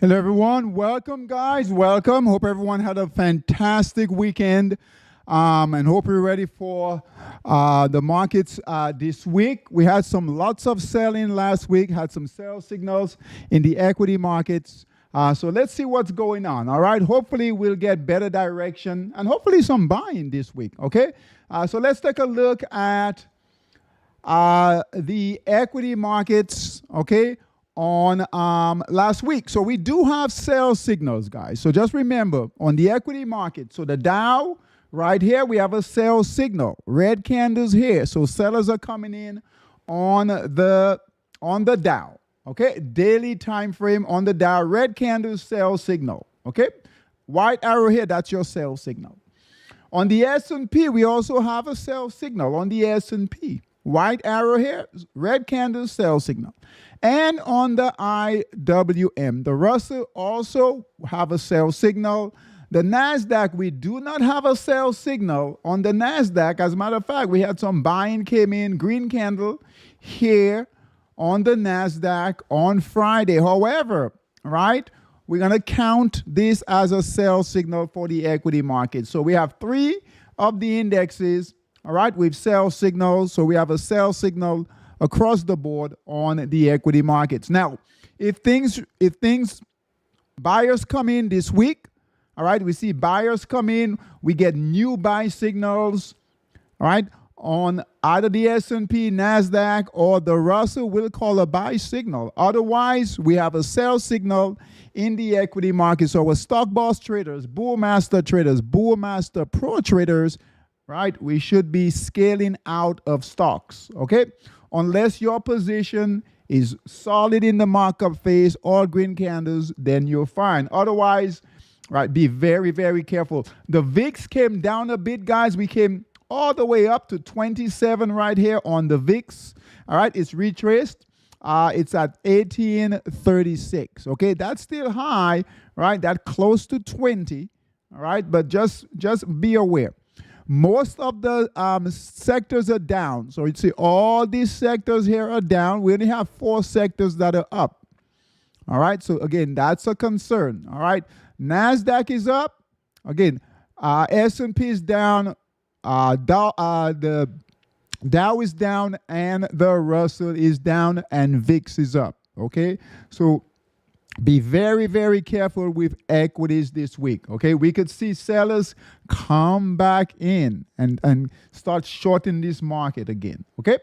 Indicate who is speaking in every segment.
Speaker 1: Hello, everyone. Welcome, guys. Welcome. Hope everyone had a fantastic weekend, and hope you're ready for the markets this week. We had lots of selling last week, had some sell signals in the equity markets. So let's see what's going on. All right. Hopefully, we'll get better direction and hopefully some buying this week. Okay. So let's take a look at the equity markets. Okay. On last week. So we do have sell signals, guys. So just remember, on the equity market, so the Dow, right here, we have a sell signal. Red candles here. So sellers are coming in on the Dow. Okay, daily time frame on the Dow. Red candles, sell signal. Okay, white arrow here, that's your sell signal. On the S&P, we also have a sell signal on the S&P. White arrow here, red candle, sell signal. And on the IWM, the Russell also have a sell signal. The NASDAQ, we do not have a sell signal on the NASDAQ. As a matter of fact, we had some buying came in, green candle here on the NASDAQ on Friday. However, right, we're going to count this as a sell signal for the equity market. So we have 3 of the indexes, all right, with sell signals. So we have a sell signal across the board on the equity markets. Now, if buyers come in this week, all right, we see buyers come in, we get new buy signals, all right, on either the S&P, NASDAQ, or the Russell, we'll call a buy signal. Otherwise, we have a sell signal in the equity market. So with stock boss traders, bullmaster traders, bullmaster pro traders, right, we should be scaling out of stocks, okay? Unless your position is solid in the markup phase, all green candles, then you're fine. Otherwise, right, be very, very careful. The VIX came down a bit, guys. We came all the way up to 27 right here on the VIX. All right, it's retraced. It's at 1836. Okay, that's still high, right? That close to 20. All right, but just be aware. Most of the sectors are down. So you see all these sectors here are down. We only have 4 sectors that are up. All right. So again, that's a concern. All right. NASDAQ is up. Again, S&P is down. The Dow is down and the Russell is down and VIX is up. Okay. So be very, very careful with equities this week, okay? We could see sellers come back in and start shorting this market again, okay?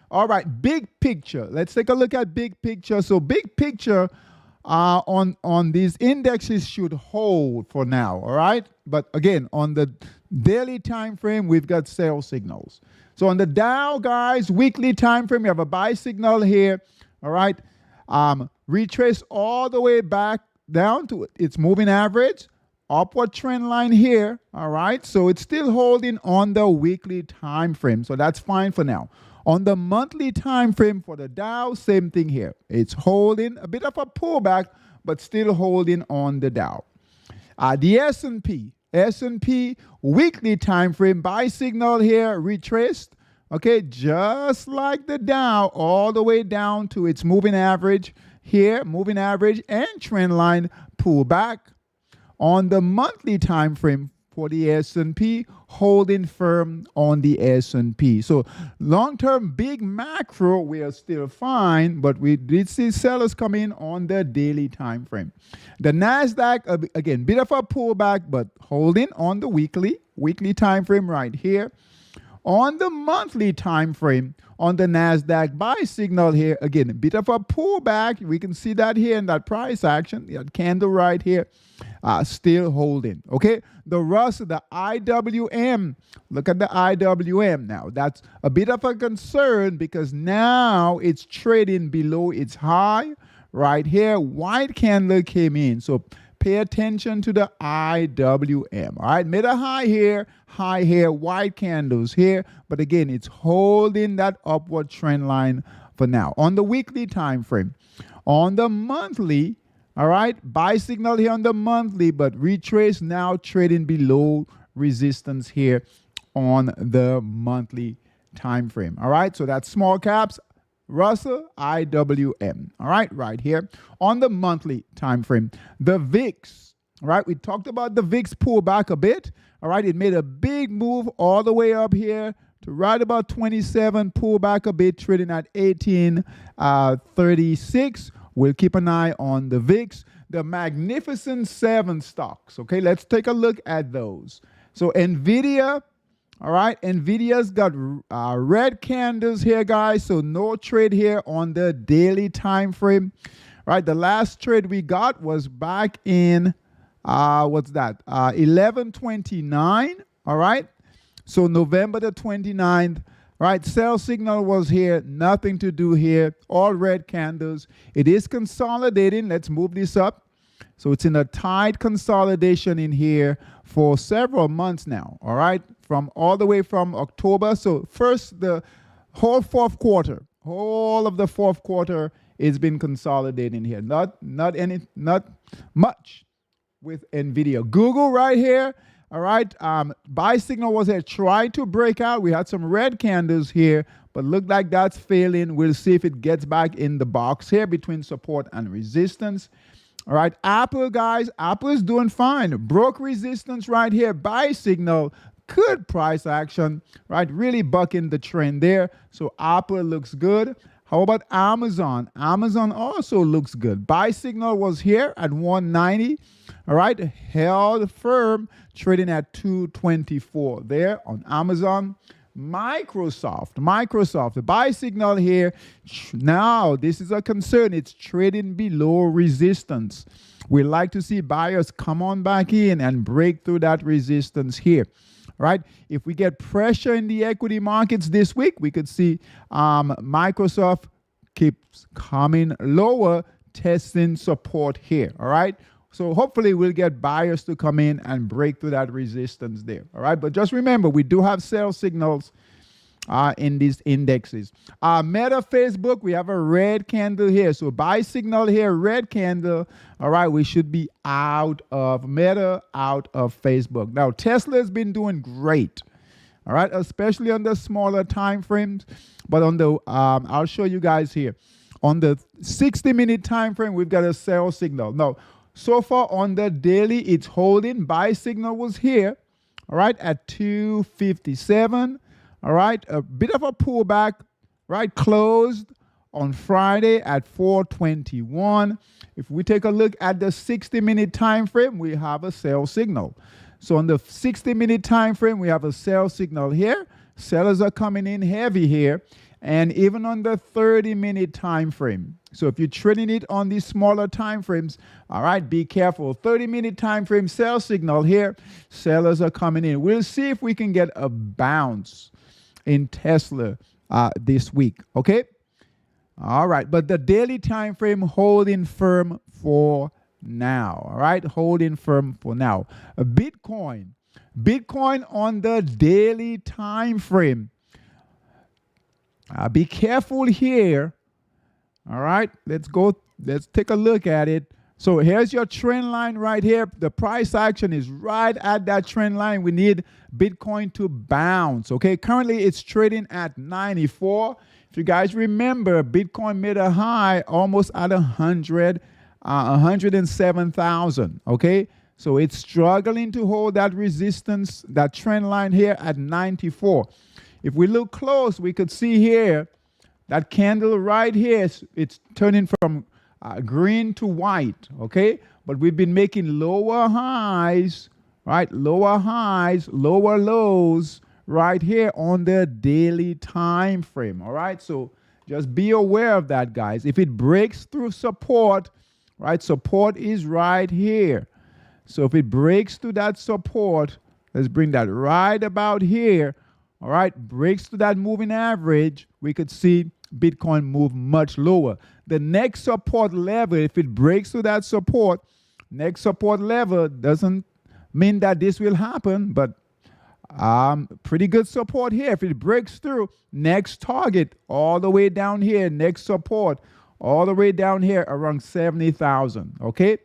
Speaker 1: All right, big picture. Let's take a look at big picture. So big picture on these indexes should hold for now, all right? But again, on the daily time frame, we've got sell signals. So on the Dow, guys, weekly time frame, we have a buy signal here, all right? Retrace all the way back down to its moving average, upward trend line here, all right? So it's still holding on the weekly time frame, so that's fine for now. On the monthly time frame for the Dow, same thing here. It's holding a bit of a pullback, but still holding on the Dow. The S&P weekly time frame, buy signal here, retraced, okay, just like the Dow, all the way down to its moving average here, moving average and trend line pull back. On the monthly time frame for the S&P, holding firm on the S&P. So long-term big macro, we are still fine, but we did see sellers come in on the daily time frame. The NASDAQ, again, bit of a pullback, but holding on the weekly time frame right here. On the monthly time frame, on the NASDAQ, buy signal here, again, a bit of a pullback. We can see that here in that price action, that candle right here, still holding, okay? The Russell, the IWM, look at the IWM now. That's a bit of a concern because now it's trading below its high right here. White candle came in, so pay attention to the IWM. All right, made a high here, white candles here. But again, it's holding that upward trend line for now. On the weekly time frame. On the monthly, all right, buy signal here on the monthly, but retrace now trading below resistance here on the monthly time frame. All right, so that's small caps. Russell IWM. All right here on the monthly time frame. The VIX, all right, we talked about the VIX pull back a bit. All right, it made a big move all the way up here to right about 27, pull back a bit, trading at 1836. We'll keep an eye on the VIX. The Magnificent Seven stocks. Okay, let's take a look at those. So NVIDIA, all right, NVIDIA's got red candles here, guys. So no trade here on the daily time frame. All right, the last trade we got was back in, what's that? 11/29, all right? So November the 29th. Right, sell signal was here, nothing to do here, all red candles. It is consolidating. Let's move this up. So it's in a tight consolidation in here for several months now, all right, from all the way from October. So first, the whole fourth quarter, all of the fourth quarter has been consolidating here. Not much with NVIDIA. Google right here. All right, buy signal was here, trying to break out. We had some red candles here, but look like that's failing. We'll see if it gets back in the box here between support and resistance. All right, Apple, guys, Apple is doing fine. Broke resistance right here, buy signal, good price action, right? Really bucking the trend there. So Apple looks good. How about Amazon? Amazon also looks good. Buy signal was here at 190. All right, held firm, trading at 224 there on Amazon. Microsoft, the buy signal here. Now, this is a concern. It's trading below resistance. We like to see buyers come on back in and break through that resistance here. Right? If we get pressure in the equity markets this week, we could see Microsoft keeps coming lower, testing support here. All right? So hopefully we'll get buyers to come in and break through that resistance there. All right? But just remember, we do have sell signals in these indexes. Meta, Facebook, we have a red candle here. So buy signal here, red candle. All right, we should be out of Meta, out of Facebook. Now, Tesla has been doing great. All right, especially on the smaller time frames. But on the, I'll show you guys here. On the 60-minute time frame, we've got a sell signal. Now, so far on the daily, it's holding. Buy signal was here, all right, at 257. All right, a bit of a pullback, right? Closed on Friday at 421. If we take a look at the 60-minute time frame, we have a sell signal. So on the 60-minute time frame, we have a sell signal here. Sellers are coming in heavy here. And even on the 30-minute time frame. So if you're trading it on these smaller time frames, all right, be careful. 30-minute time frame sell signal here. Sellers are coming in. We'll see if we can get a bounce in Tesla this week, okay? All right, but the daily time frame holding firm for now, all right? Holding firm for now. Bitcoin on the daily time frame. Be careful here, all right? Let's take a look at it. So here's your trend line right here. The price action is right at that trend line. We need Bitcoin to bounce, okay? Currently, it's trading at 94. If you guys remember, Bitcoin made a high almost at 107,000, okay? So it's struggling to hold that resistance, that trend line here at 94. If we look close, we could see here, that candle right here, it's turning from green to white, okay? But we've been making lower highs, right? Lower highs, lower lows right here on the daily time frame, all right? So just be aware of that, guys. If it breaks through support, right? Support is right here. So if it breaks through that support, let's bring that right about here, all right? Breaks through that moving average, we could see Bitcoin move much lower. The next support level, if it breaks through that support, next support level doesn't mean that this will happen, but pretty good support here. If it breaks through, next target all the way down here, next support all the way down here around 70,000, okay?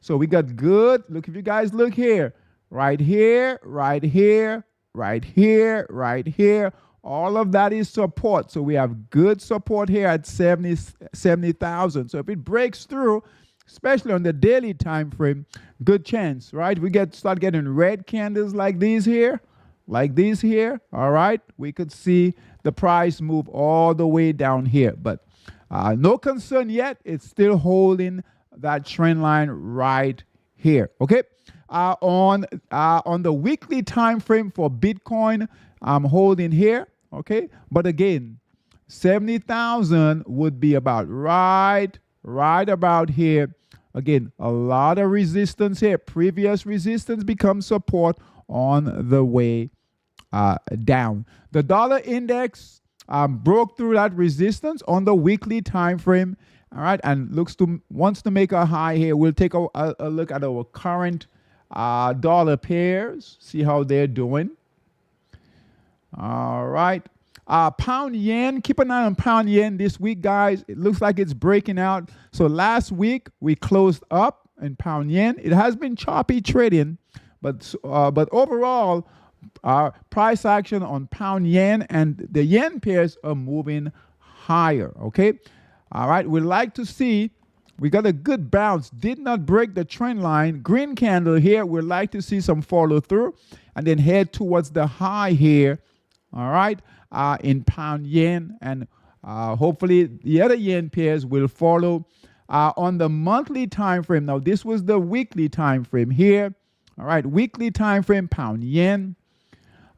Speaker 1: So we got good, look, if you guys look here, right here, right here, right here, right here, all of that is support. So we have good support here at 70,000. So if it breaks through, especially on the daily time frame, good chance, right? We start getting red candles like these here, all right? We could see the price move all the way down here, but no concern yet. It's still holding that trend line right here, okay? On the weekly time frame for Bitcoin, I'm holding here, okay? But again, 70,000 would be about right about here. Again, a lot of resistance here. Previous resistance becomes support on the way down. The dollar index broke through that resistance on the weekly time frame, all right, and wants to make a high here. We'll take a look at our current dollar pairs, see how they're doing. All right. Pound yen, keep an eye on pound yen this week, guys. It looks like it's breaking out. So last week we closed up in pound yen. It has been choppy trading, but overall, price action on pound yen and the yen pairs are moving higher. Okay. All right. We'd like to see. We got a good bounce. Did not break the trend line. Green candle here. We'd like to see some follow through and then head towards the high here. All right. In pound yen, and hopefully the other yen pairs will follow on the monthly time frame. Now this was the weekly time frame here. All right, weekly time frame, pound yen.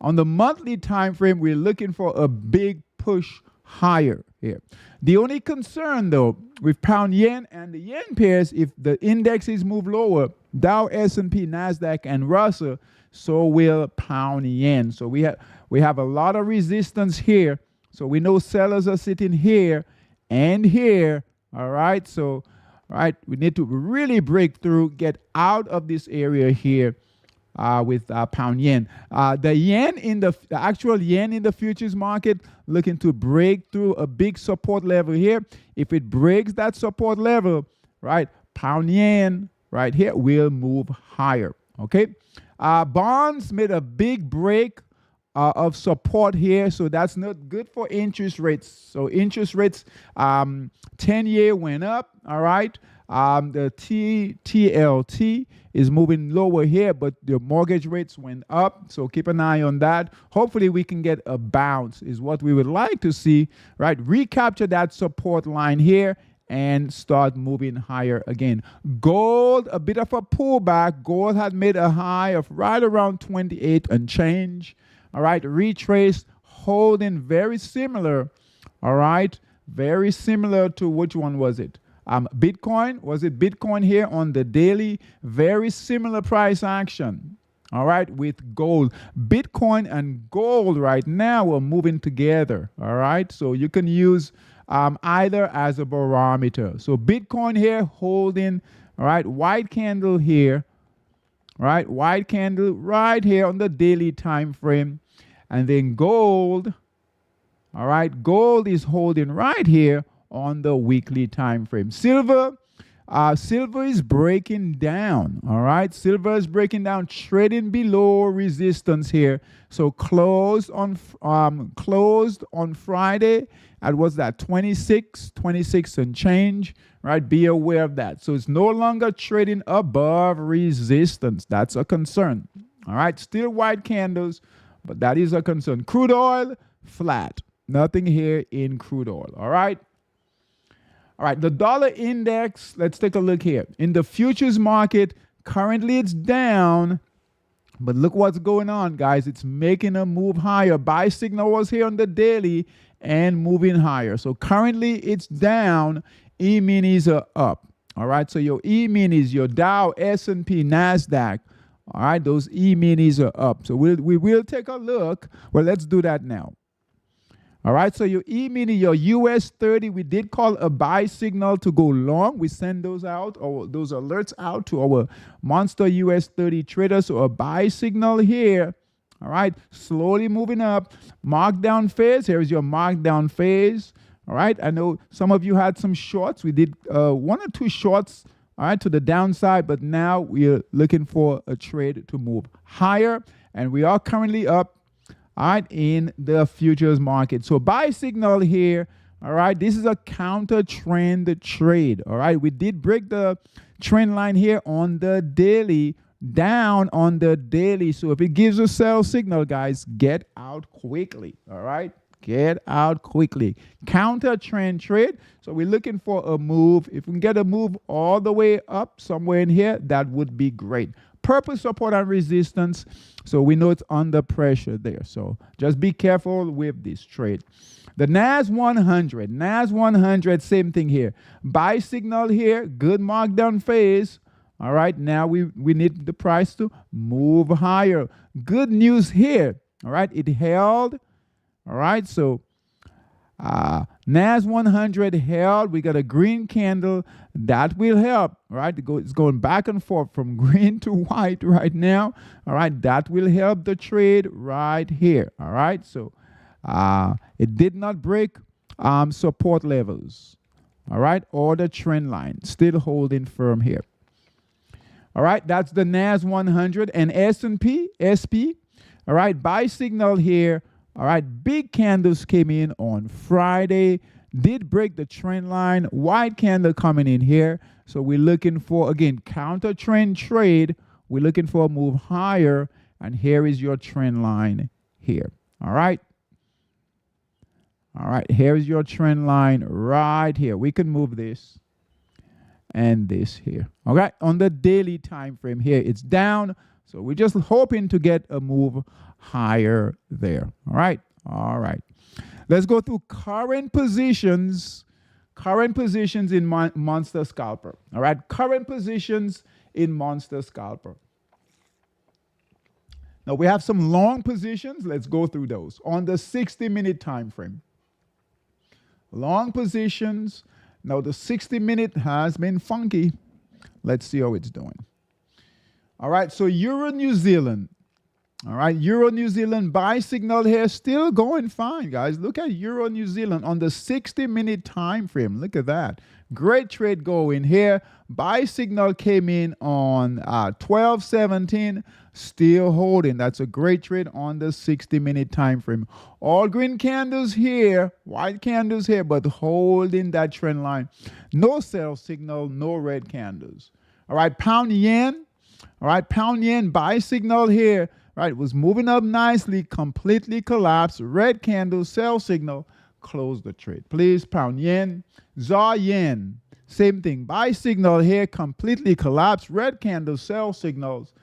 Speaker 1: On the monthly time frame, we're looking for a big push higher here. The only concern though with pound yen and the yen pairs, if the indexes move lower, Dow, S&P, Nasdaq, and Russell, so will pound yen. So we have a lot of resistance here. So we know sellers are sitting here and here. All right. So, all right, we need to really break through, get out of this area here with pound yen. The actual yen in the futures market looking to break through a big support level here. If it breaks that support level, right, pound yen right here will move higher. Okay. Bonds made a big break of support here, so that's not good for interest rates. So interest rates, 10-year went up, all right. The TLT is moving lower here, but the mortgage rates went up, so keep an eye on that. Hopefully we can get a bounce is what we would like to see, right? Recapture that support line here and start moving higher again. Gold, a bit of a pullback. Gold had made a high of right around 28 and change. All right, retraced, holding very similar. All right, very similar to which one was it? Bitcoin, was it Bitcoin here on the daily? Very similar price action. All right, with gold. Bitcoin and gold right now are moving together. All right, so you can use either as a barometer. So Bitcoin here holding, all right, white candle here, right, white candle right here on the daily time frame. And then gold, all right, gold is holding right here on the weekly time frame. Silver, silver is breaking down, all right? Silver is breaking down, trading below resistance here. So closed on Friday at what's that, 26 and change, right? Be aware of that. So it's no longer trading above resistance. That's a concern, all right? Still white candles, but that is a concern. Crude oil, flat. Nothing here in crude oil, all right? All right, the dollar index, let's take a look here. In the futures market, currently it's down, but look what's going on, guys. It's making a move higher. Buy signal was here on the daily and moving higher. So currently it's down. E-minis are up, all right? So your E-minis, your Dow, S&P, Nasdaq, all right, those E-minis are up. So we will take a look. Well, let's do that now. All right, so your E-mini, your US 30, we did call a buy signal to go long. We send those out, or those alerts out to our monster US 30 traders. So a buy signal here. All right, slowly moving up. Markdown phase, here is your markdown phase. All right, I know some of you had some shorts. We did 1 or 2 shorts, all right, to the downside, but now we are looking for a trade to move higher, and we are currently up all right, in the futures market. So buy signal here, all right, this is a counter trend trade, all right. We did break the trend line here on the daily, down on the daily. So if it gives a sell signal, guys, get out quickly, all right. Get out quickly. Counter trend trade. So we're looking for a move. If we can get a move all the way up somewhere in here, that would be great. Purple support and resistance. So we know it's under pressure there. So just be careful with this trade. The NAS 100. NAS 100, same thing here. Buy signal here. Good markdown phase. All right. Now we need the price to move higher. Good news here. All right. It held. All right, so NAS 100 held. We got a green candle. That will help, all right? It's going back and forth from green to white right now. All right, that will help the trade right here. All right, so it did not break support levels. All right, or the trend line. Still holding firm here. All right, that's the NAS 100 and S&P, SP. All right, buy signal here. All right, big candles came in on Friday, did break the trend line, white candle coming in here. So we're looking for, again, counter trend trade. We're looking for a move higher, and here is your trend line here. All right. All right, here's your trend line right here. We can move this and this here. All right, on the daily time frame here, it's down. So we're just hoping to get a move higher there. All right. All right. Let's go through current positions. Current positions in Monster Scalper. All right. Current positions in Monster Scalper. Now we have some long positions. Let's go through those on the 60-minute time frame. Long positions. Now the 60-minute has been funky. Let's see how it's doing. All right, so Euro New Zealand. All right, Euro New Zealand buy signal here, still going fine, guys. Look at Euro New Zealand on the 60-minute time frame. Look at that. Great trade going here. Buy signal came in on 12.17, still holding. That's a great trade on the 60-minute time frame. All green candles here, white candles here, but holding that trend line. No sell signal, no red candles. All right, pound yen. All right, pound yen buy signal here. Right, was moving up nicely, completely collapsed. Red candle, sell signal, close the trade. Please, pound yen. ZAR yen, same thing. Buy signal here, completely collapsed. Red candle, sell signals,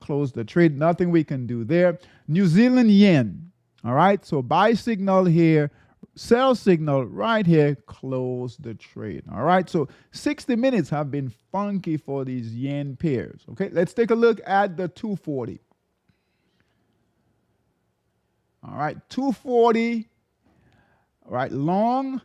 Speaker 1: close the trade. Nothing we can do there. New Zealand yen. All right, so buy signal here, sell signal right here, close the trade. All right, so 60 minutes have been funky for these yen pairs. Okay, let's take a look at the 240. All right, 240, all right, long,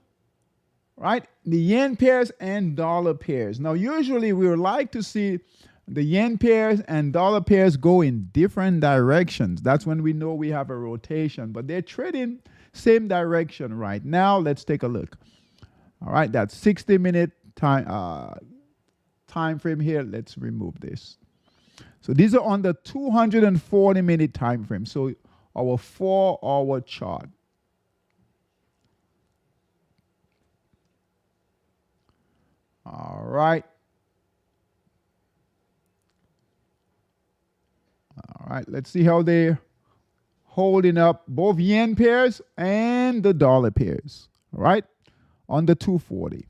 Speaker 1: right, the yen pairs and dollar pairs. Now, usually we would like to see the yen pairs and dollar pairs go in different directions. That's when we know we have a rotation, but they're trading same direction right now. Let's take a look. All right, that's 60-minute time frame here. Let's remove this. So these are on the 240-minute time frame. So our 4-hour chart. All right. All right, let's see how they're holding up both yen pairs and the dollar pairs. All right, on the 240.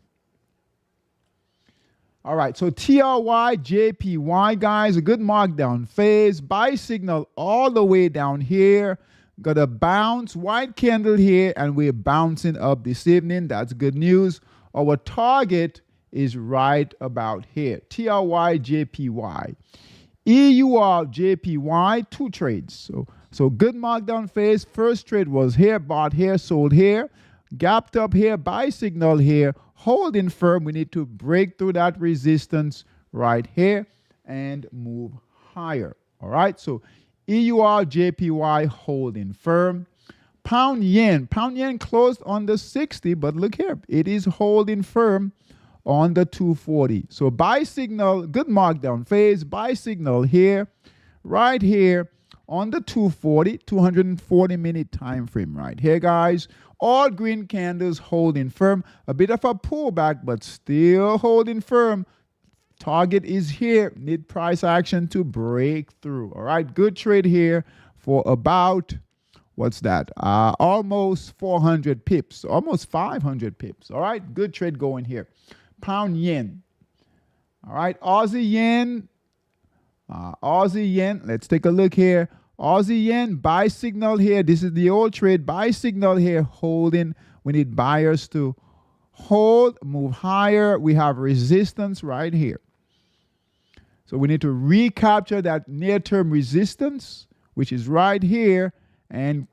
Speaker 1: All right, so TRY, JPY, guys, a good markdown phase. Buy signal all the way down here. Got a bounce, white candle here, and we're bouncing up this evening. That's good news. Our target is right about here. TRY, JPY. EUR, JPY, 2 trades. So good markdown phase. First trade was here, bought here, sold here. Gapped up here, buy signal here, holding firm. We need to break through that resistance right here and move higher. All right, so EUR, JPY holding firm. Pound yen closed on the 60, but look here, it is holding firm on the 240. So buy signal, good markdown phase, buy signal here, right here, on the 240, 240-minute time frame right here, guys. All green candles holding firm. A bit of a pullback, but still holding firm. Target is here. Need price action to break through. All right, good trade here for about, what's that? Almost 400 pips, almost 500 pips. All right, good trade going here. Pound yen. All right, Aussie yen. Aussie yen. Let's take a look here. Aussie yen, buy signal here. This is the old trade. Buy signal here, holding. We need buyers to hold, move higher. We have resistance right here. So we need to recapture that near-term resistance, which is right here, and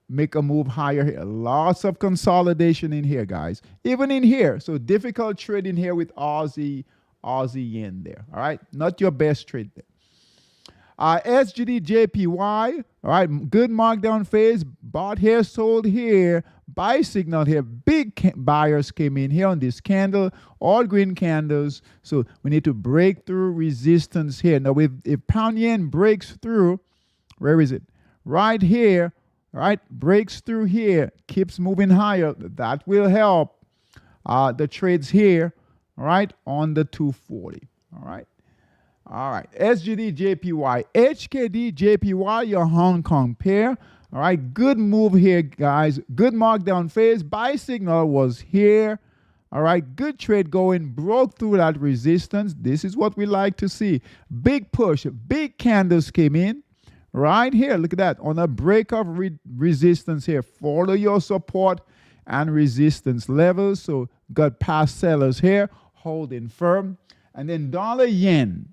Speaker 1: make a move higher here. Lots of consolidation in here, guys. Even in here. So difficult trading here with Aussie yen there. All right. Not your best trade there. SGD JPY. All right. Good markdown phase. Bought here, sold here. Buy signal here. Big buyers came in here on this candle. All green candles. So we need to break through resistance here. Now, if pound yen breaks through, where is it? Right here. All right. Breaks through here. Keeps moving higher. That will help the trades here. All right. On the 240. All right. All right. SGD JPY. HKD JPY, your Hong Kong pair. All right. Good move here, guys. Good markdown phase. Buy signal was here. All right. Good trade going. Broke through that resistance. This is what we like to see. Big push. Big candles came in. Right here. Look at that. On a break of resistance here. Follow your support and resistance levels. So got past sellers here. Holding firm. And then dollar yen.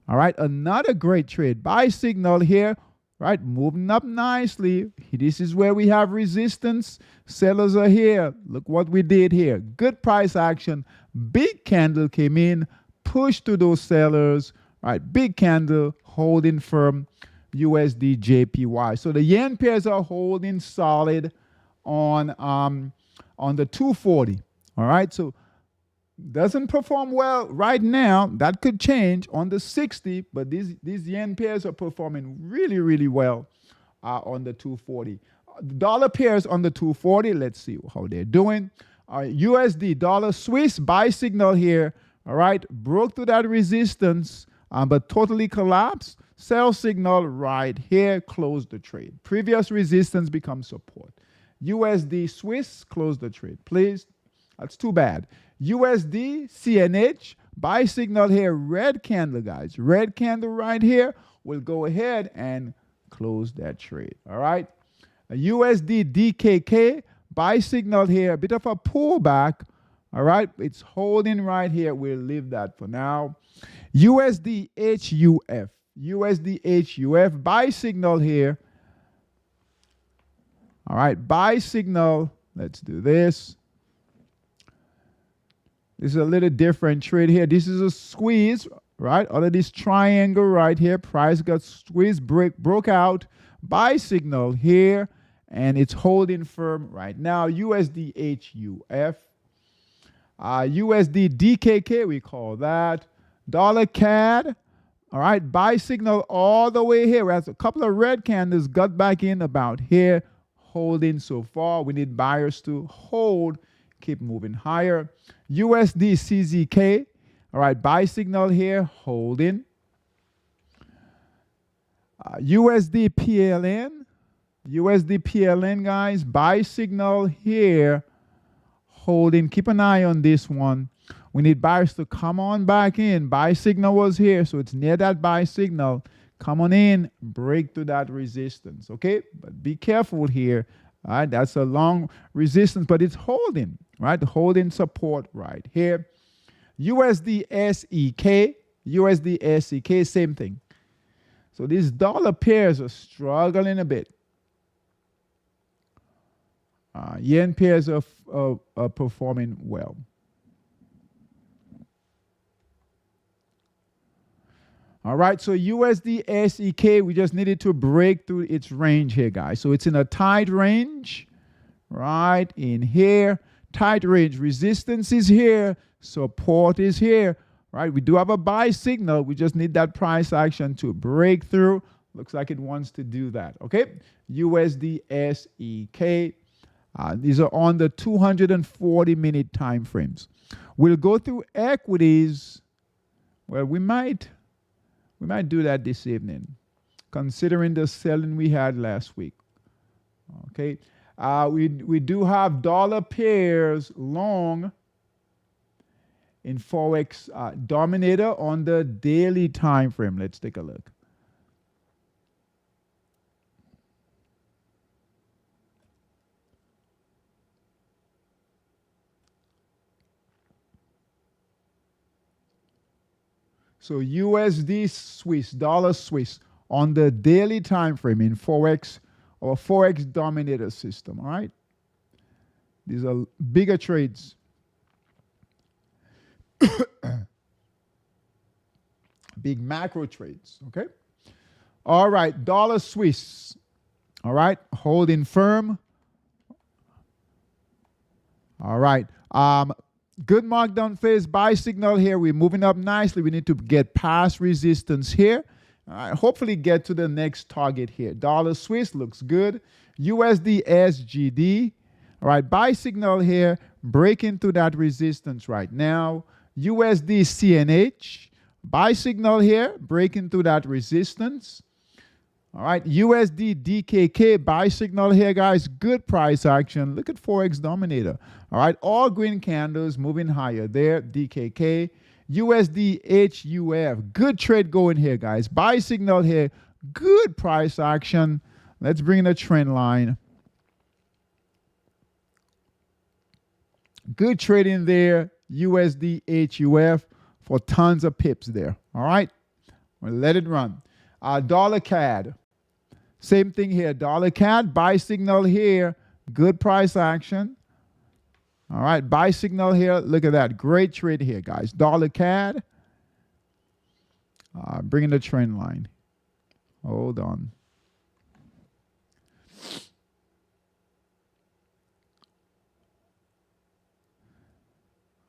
Speaker 1: All right, another great trade. Buy signal here, right? Moving up nicely. This is where we have resistance. Sellers are here. Look what we did here. Good price action. Big candle came in, pushed to those sellers. All right, big candle holding firm. USD JPY. So the yen pairs are holding solid on the 240. All right, so doesn't perform well right now. That could change on the 60, but these yen pairs are performing really, really well on the 240. Dollar pairs on the 240, let's see how they're doing. USD, dollar Swiss, buy signal here. All right, broke through that resistance, but totally collapsed. Sell signal right here, closed the trade. Previous resistance becomes support. USD Swiss, close the trade, please. That's too bad. USD, CNH, buy signal here, red candle, guys. Red candle right here. We'll go ahead and close that trade. All right. USD, DKK, buy signal here, a bit of a pullback. All right. It's holding right here. We'll leave that for now. USD, HUF. USD, HUF, buy signal here. All right. Buy signal. Let's do this. This is a little different trade here. This is a squeeze, right? Out of this triangle right here. Price got squeezed, broke out. Buy signal here. And it's holding firm right now. USD HUF. USD DKK, we call that. Dollar CAD. All right. Buy signal all the way here. Whereas a couple of red candles got back in about here. Holding so far. We need buyers to hold. Keep moving higher. USD CZK. All right, buy signal here, holding. USD PLN. USD PLN, guys, buy signal here, holding. Keep an eye on this one. We need buyers to come on back in. Buy signal was here, so it's near that buy signal. Come on in, break through that resistance, okay? But be careful here. All right, that's a long resistance, but it's holding, right? Holding support right here. USD SEK, USD SEK, same thing. So these dollar pairs are struggling a bit. Yen pairs are performing well. All right, so USD SEK, we just needed to break through its range here, guys. So it's in a tight range, right in here. Tight range. Resistance is here. Support is here, right? We do have a buy signal. We just need that price action to break through. Looks like it wants to do that. Okay, USD SEK. These are on the 240-minute time frames. We'll go through equities. Well, we might do that this evening, considering the selling we had last week. Okay, we do have dollar pairs long in Forex Dominator on the daily time frame. Let's take a look. So USD Swiss, dollar Swiss on the daily time frame in Forex or Forex Dominator system, all right? These are bigger trades. Big macro trades, okay? All right, dollar Swiss, all right? Holding firm. All right. Good markdown phase, buy signal here. We're moving up nicely. We need to get past resistance here. Hopefully get to the next target here. Dollar Swiss looks good. USD SGD. All right, buy signal here. Breaking through that resistance right now. USD CNH. Buy signal here. Breaking through that resistance. All right, USD DKK, buy signal here, guys. Good price action. Look at Forex Dominator. All right, all green candles moving higher there. DKK, USD HUF, good trade going here, guys. Buy signal here, good price action. Let's bring in the trend line. Good trading there. USD HUF for tons of pips there. All right, we'll let it run. Dollar CAD. Same thing here, dollar CAD, buy signal here, good price action. All right, buy signal here, look at that, great trade here, guys. Dollar CAD, bringing the trend line. Hold on.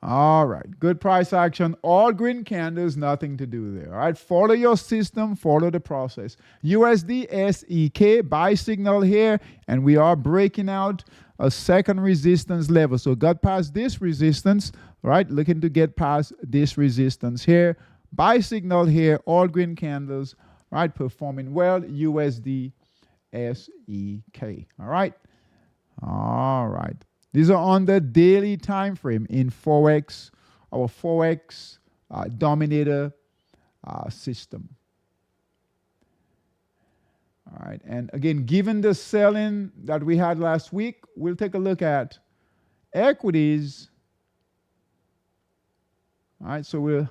Speaker 1: All right, good price action. All green candles, nothing to do there. All right, follow your system, follow the process. USD SEK, buy signal here, and we are breaking out a second resistance level. So got past this resistance, right? Looking to get past this resistance here. Buy signal here, all green candles, right? Performing well. USD SEK. All right. All right. These are on the daily time frame in Forex, our Forex Dominator system. All right, and again, given the selling that we had last week, we'll take a look at equities. All right, so we'll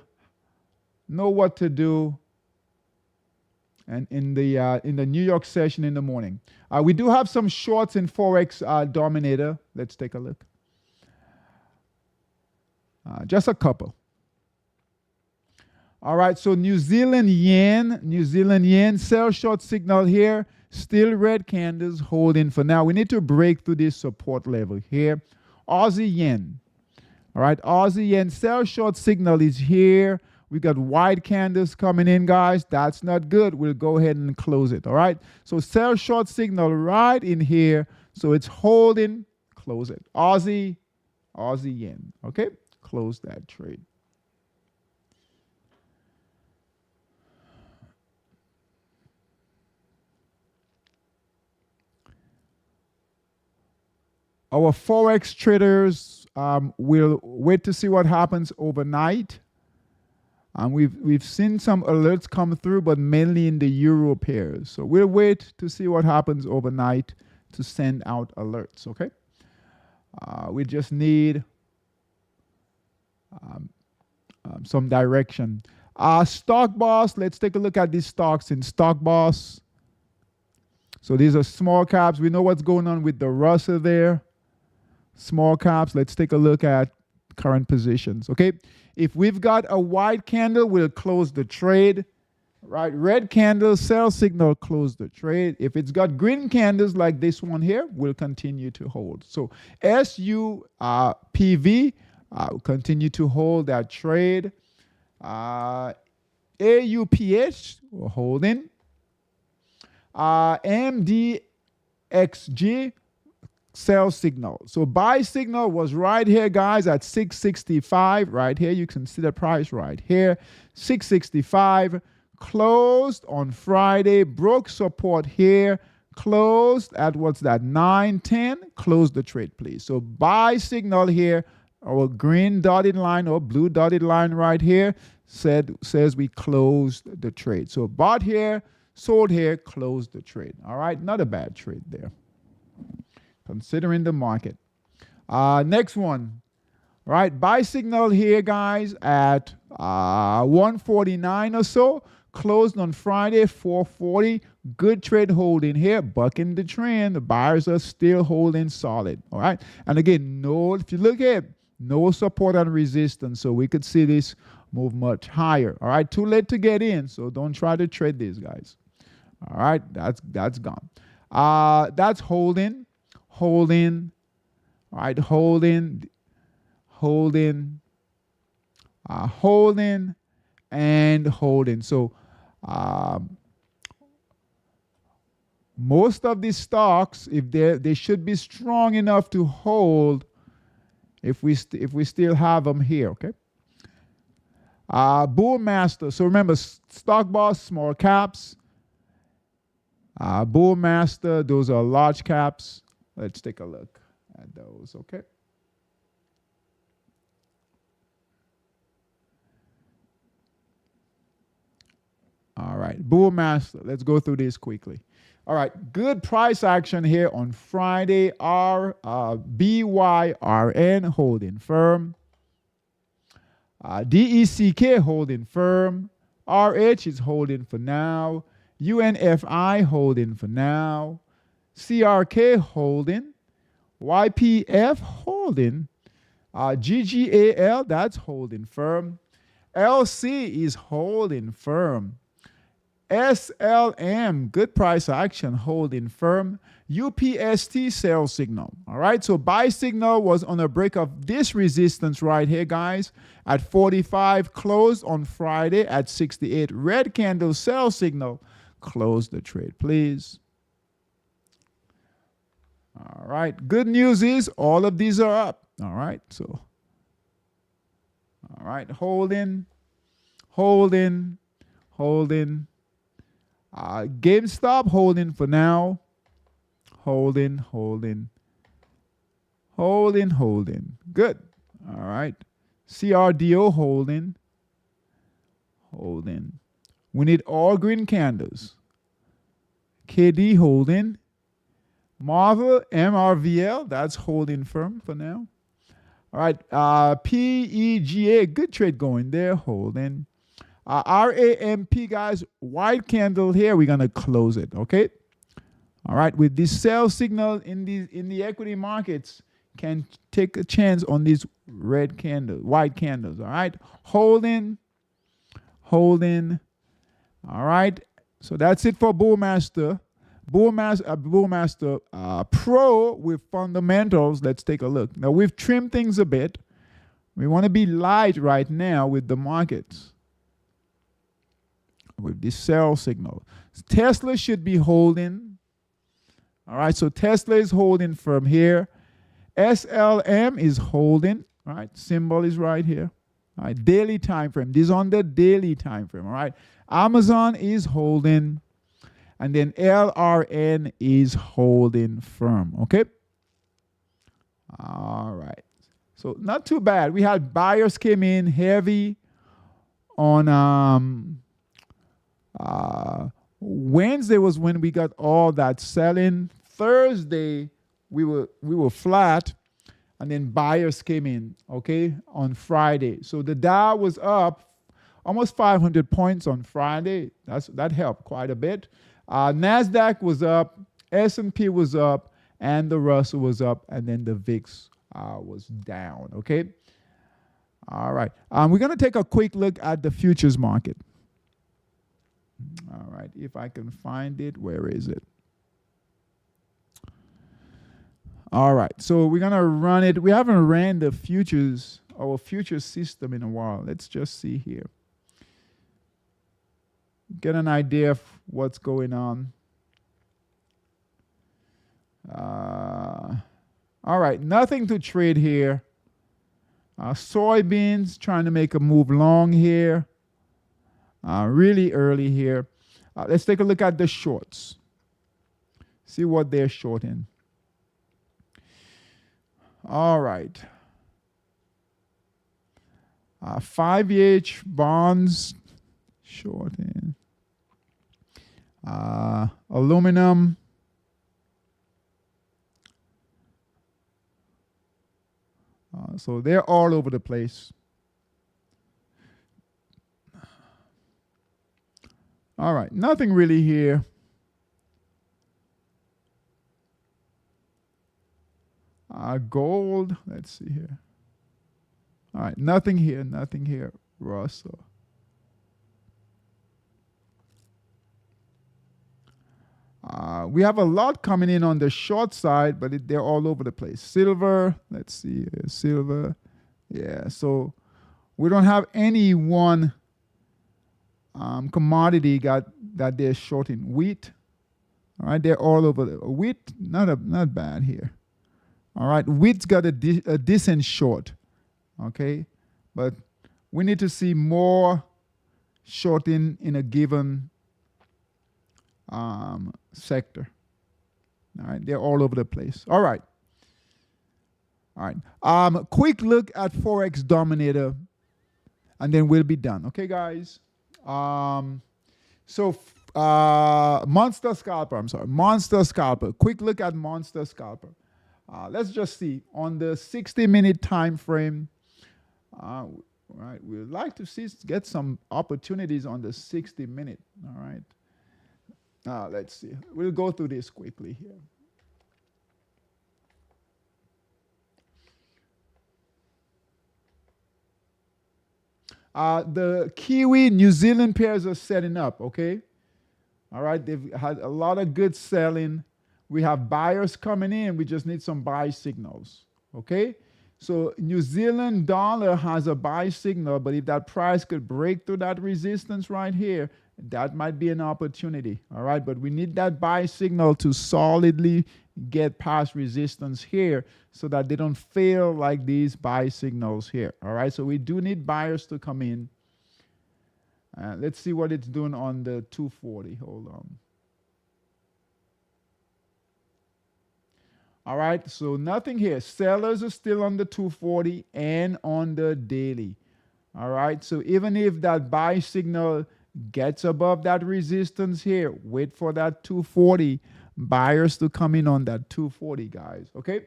Speaker 1: know what to do. And in the New York session in the morning, we do have some shorts in Forex Dominator. Let's take a look. Just a couple. All right, so New Zealand yen, sell short signal here. Still red candles holding for now. We need to break through this support level here. Aussie yen. All right, Aussie yen, sell short signal is here. We got white candles coming in, guys. That's not good. We'll go ahead and close it, all right? So sell short signal right in here. So it's holding, close it. Aussie yen, okay? Close that trade. Our Forex traders will wait to see what happens overnight. We've seen some alerts come through, but mainly in the euro pairs. So we'll wait to see what happens overnight to send out alerts, okay? We just need some direction. Stock Boss, let's take a look at these stocks in Stock Boss. So these are small caps. We know what's going on with the Russell there. Small caps, let's take a look at current positions, okay? If we've got a white candle, we'll close the trade, right? Red candle, sell signal, close the trade. If it's got green candles like this one here, we'll continue to hold. So SUPV, will continue to hold that trade. AUPH, we're holding. MDXG sell signal. So buy signal was right here, guys, at 665. Right here, you can see the price right here, 665. Closed on Friday, broke support here, closed at what's that, 910. Close the trade, please. So buy signal here, our green dotted line or blue dotted line right here says we closed the trade. So bought here, sold here, closed the trade. All right, not a bad trade there, considering the market. Next one, right? Buy signal here, guys, at 149 or so. Closed on Friday, 440. Good trade holding here, bucking the trend. The buyers are still holding solid. All right. And again, if you look at no support and resistance, so we could see this move much higher. All right. Too late to get in, so don't try to trade these guys. All right. That's gone. That's holding. All right. Holding and holding. So most of these stocks, if they should be strong enough to hold, if we still have them here. Okay. Bull Master. So remember, Stock Boss, small caps. Bull Master, those are large caps. Let's take a look at those. Okay. All right, Bull Master. Let's go through this quickly. All right, good price action here on Friday. BYRN holding firm. DECK holding firm. RH is holding for now. UNFI holding for now. CRK holding. YPF holding. GGAL, that's holding firm. LC is holding firm. SLM, good price action, holding firm. UPST, sell signal. All right, so buy signal was on a break of this resistance right here, guys, at 45. Closed on Friday at 68. Red candle, sell signal. Close the trade, please. All right, good news is all of these are up. All right, so, all right, holding. GameStop holding for now. Holding. Good. All right. CRDO holding. We need all green candles. KD holding. Marvel, MRVL, that's holding firm for now. All right. PEGA, good trade going there, holding. RAMP, guys, white candle here. We're going to close it, okay? All right, with this sell signal in the equity markets, can take a chance on these white candles, all right? Holding. All right, so that's it for Bull Master. Bull Master Pro with fundamentals. Let's take a look. Now, we've trimmed things a bit. We want to be light right now with the markets, with this sell signal. Tesla should be holding. All right, so Tesla is holding from here. SLM is holding. All right, symbol is right here. All right, daily time frame. This is on the daily time frame. All right, Amazon is holding, and then LRN is holding firm. Okay. All right, so not too bad. We had buyers came in heavy on Wednesday was when we got all that selling. Thursday we were flat, and then buyers came in, okay, on Friday. So the Dow was up almost 500 points on Friday. That helped quite a bit. NASDAQ was up, S&P was up, and the Russell was up, and then the VIX was down, okay? All right. We're going to take a quick look at the futures market. All right, if I can find it, where is it? All right, so we're going to run it. We haven't ran the futures, our futures system in a while. Let's just see here. Get an idea of what's going on. All right, nothing to trade here. Soybeans trying to make a move long here. Really early here. Let's take a look at the shorts. See what they're shorting. All right. 5-year bonds shorting. Aluminum. So they're all over the place. All right, nothing really here. Gold, let's see here. All right, nothing here, Russell. We have a lot coming in on the short side, but they're all over the place. Silver, let's see, silver. Yeah, so we don't have any one commodity that they're shorting. Wheat, all right, they're all over. Wheat, not bad here. All right, wheat's got a decent short, okay? But we need to see more shorting in a given sector. All right, they're all over the place. All right. Quick look at Forex Dominator, and then we'll be done. Okay, guys? Monster Scalper, Monster Scalper. Quick look at Monster Scalper. Let's just see. On the 60-minute time frame, right, we'd like to get some opportunities on the 60-minute. All right. Let's see. We'll go through this quickly here. The Kiwi New Zealand pairs are setting up, okay? All right, they've had a lot of good selling. We have buyers coming in. We just need some buy signals, okay? So New Zealand dollar has a buy signal, but if that price could break through that resistance right here, that might be an opportunity, all right? But we need that buy signal to solidly get past resistance here so that they don't fail like these buy signals here, all right? So we do need buyers to come in. Let's see what it's doing on the 240. Hold on. All right, so nothing here. Sellers are still on the 240 and on the daily. All right, so even if that buy signal gets above that resistance here, wait for that 240. Buyers to come in on that 240, guys. Okay?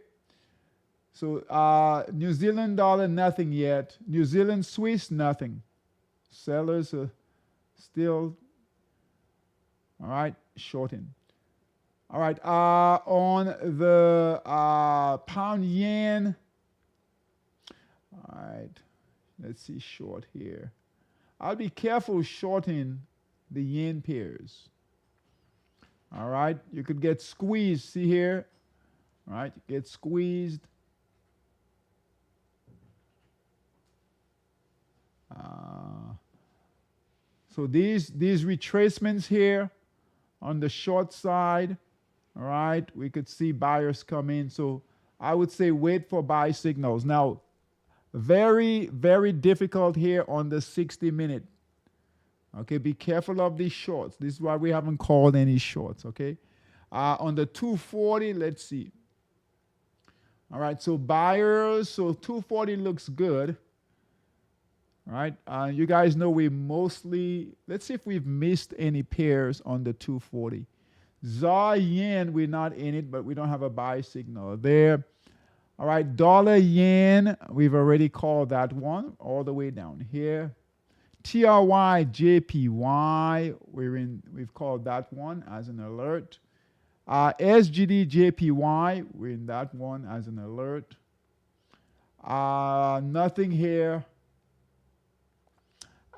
Speaker 1: So New Zealand dollar, nothing yet. New Zealand Swiss, nothing. Sellers are still, all right, shorting. All right, on the pound yen, all right, let's see short here. I'll be careful shorting the yen pairs. All right, you could get squeezed, see here? All right, get squeezed. So these retracements here on the short side, all right, we could see buyers come in. So I would say wait for buy signals. Now, very, very difficult here on the 60-minute. Okay, be careful of these shorts. This is why we haven't called any shorts, okay? On the 240, let's see. All right, so buyers, so 240 looks good. All right, you guys know we mostly, let's see if we've missed any pairs on the 240. ZAR yen, we're not in it, but we don't have a buy signal there. All right, dollar yen, we've already called that one all the way down here. TRY JPY, we've called that one as an alert. SGD JPY, we're in that one as an alert. Nothing here.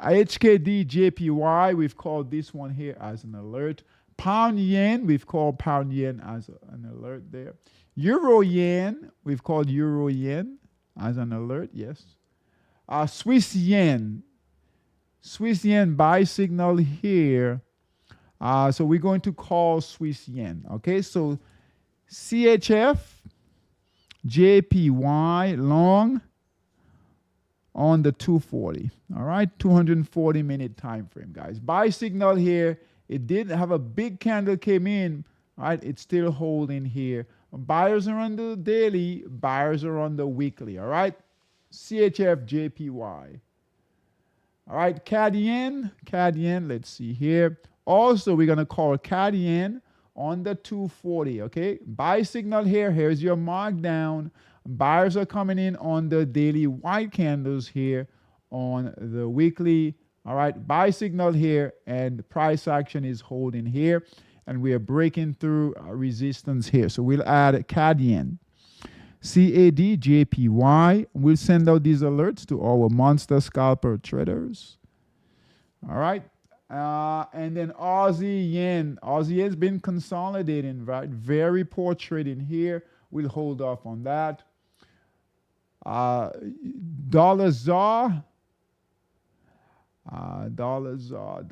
Speaker 1: HKD JPY, we've called this one here as an alert. Pound yen, we've called pound yen as an alert there. Euro yen, we've called euro yen as an alert, yes. Swiss yen buy signal here. So we're going to call Swiss yen, okay? So CHF, JPY long on the 240. All right, 240-minute time frame, guys. Buy signal here. It did have a big candle came in. All right, it's still holding here. Buyers are on the daily. Buyers are on the weekly. All right, CHF, JPY. All right, CAD yen. Let's see here. Also, we're going to call CAD yen on the 240, okay? Buy signal here. Here's your markdown. Buyers are coming in on the daily white candles here on the weekly. All right, buy signal here, and price action is holding here, and we are breaking through resistance here. So we'll add CAD yen. CAD, JPY. We'll send out these alerts to our monster scalper traders. All right. And then Aussie yen. Aussie yen's been consolidating, right? Very poor trading here. We'll hold off on that. Dollar ZAR. Dollar ZAR.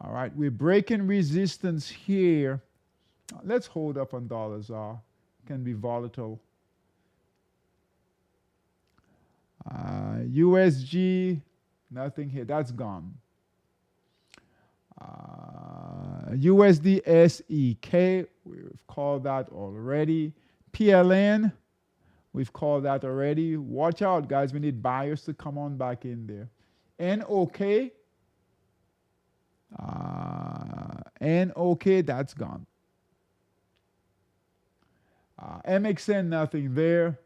Speaker 1: All right. We're breaking resistance here. Let's hold up on dollar ZAR. Can be volatile. USG, nothing here. That's gone. USD SEK, we've called that already. PLN, we've called that already. Watch out, guys. We need buyers to come on back in there. NOK, that's gone. MXN, nothing there.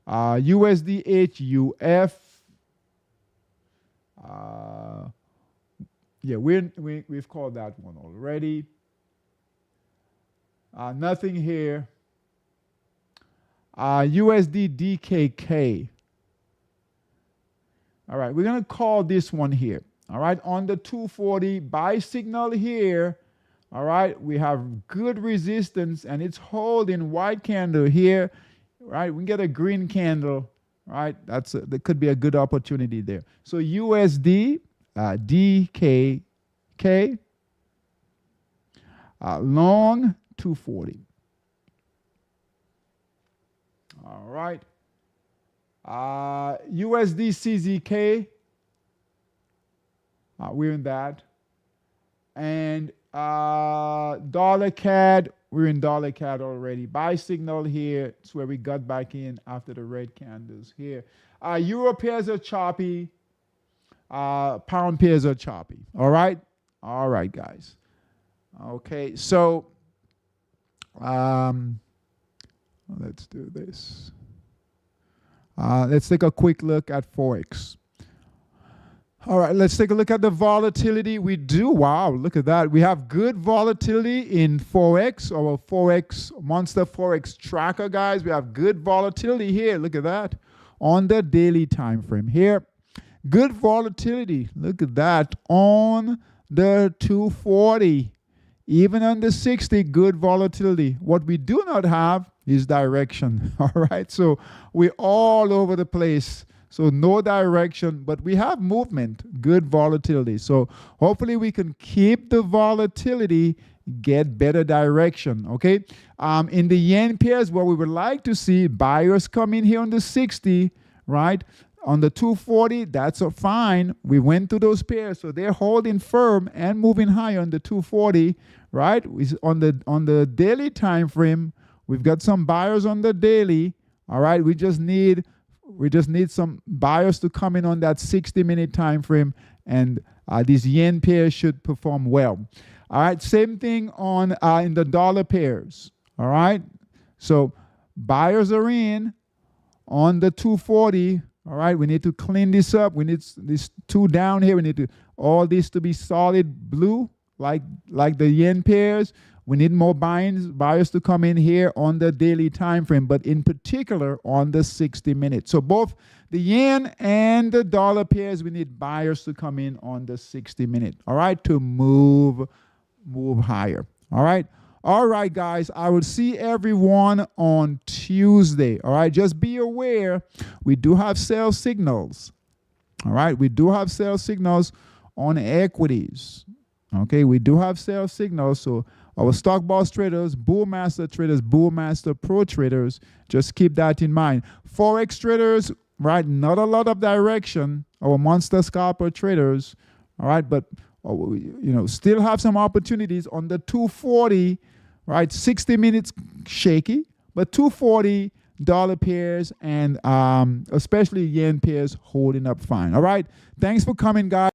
Speaker 1: USD HUF. Yeah, we've called that one already. Nothing here. USD DKK. All right, we're going to call this one here. All right, on the 240, buy signal here. All right, we have good resistance, and it's holding white candle here. Right, we can get a green candle. Right, that could be a good opportunity there. So USD DKK long 240. All right. USD CZK. We're in that. And dollar CAD, we're in dollar CAD already. Buy signal here. It's where we got back in after the red candles here. Euro pairs are choppy. Pound pairs are choppy. All right? All right, guys. Okay, so let's do this. Let's take a quick look at Forex. All right, let's take a look at the volatility. We do, wow, look at that. We have good volatility in Forex, our Forex, Monster Forex tracker, guys. We have good volatility here. Look at that. On the daily time frame here. Good volatility. Look at that. On the 240. Even on the 60, good volatility. What we do not have is direction. All right, so we're all over the place. So no direction, but we have movement, good volatility. So hopefully we can keep the volatility, get better direction, okay? In the yen pairs, what we would like to see, buyers come in here on the 60, right? On the 240, that's fine. We went through those pairs, so they're holding firm and moving higher on the 240, right? On the daily time frame, we've got some buyers on the daily, all right? We just need some buyers to come in on that 60-minute time frame, and these yen pairs should perform well. All right, same thing on in the dollar pairs. All right, so buyers are in on the 240. All right, we need to clean this up. We need these two down here. We need all this to be solid blue, like the yen pairs. We need more buyers to come in here on the daily time frame, but in particular on the 60 minutes. So both the yen and the dollar pairs, we need buyers to come in on the 60 minute, all right, to move higher. All right. All right, guys, I will see everyone on Tuesday. All right, just be aware, we do have sell signals. All right, we do have sell signals on equities. Okay, we do have sell signals, so our stock boss traders, bullmaster traders, bullmaster pro traders, just keep that in mind. Forex traders, right, not a lot of direction. Our monster scalper traders, all right, but still have some opportunities on the 240, right? 60 minutes shaky, but 240 dollar pairs and especially yen pairs holding up fine. All right, thanks for coming, guys.